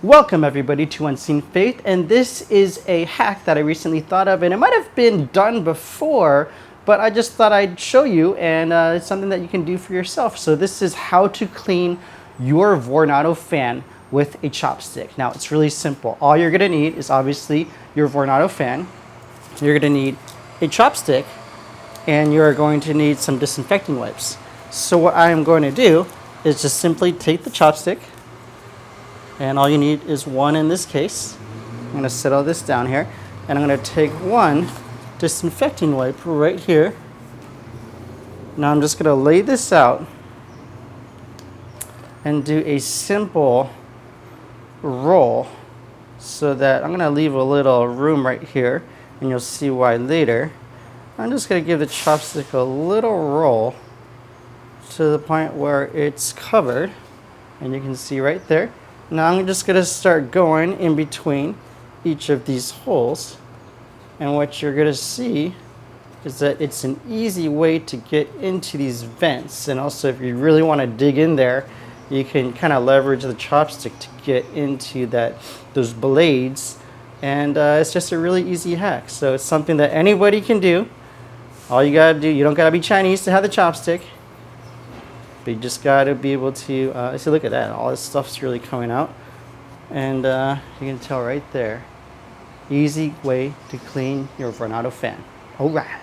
Welcome everybody to Unseen Faith, and this is a hack that I recently thought of, and it might have been done before, but I just thought I'd show you, and it's something that you can do for yourself. So this is how to clean your Vornado fan with a chopstick. Now it's really simple. All you're gonna need is obviously your Vornado fan. You're gonna need a chopstick, and you're going to need some disinfecting wipes. So what I am going to do is just simply take the chopstick, and all you need is one in this case. I'm going to set all this down here, and I'm going to take one disinfecting wipe right here. Now I'm just going to lay this out and do a simple roll so that I'm going to leave a little room right here, and you'll see why later. I'm just going to give the chopstick a little roll to the point where it's covered, and you can see right there. Now I'm just going to start going in between each of these holes, and what you're going to see is that it's an easy way to get into these vents. And also, if you really want to dig in there, you can kind of leverage the chopstick to get into those blades, and it's just a really easy hack. So it's something that anybody can do. All you gotta do, you don't gotta be Chinese to have the chopstick, but you just gotta be able to see, look at that, all this stuff's really coming out, and you can tell right there. Easy way to clean your Vornado fan. All right.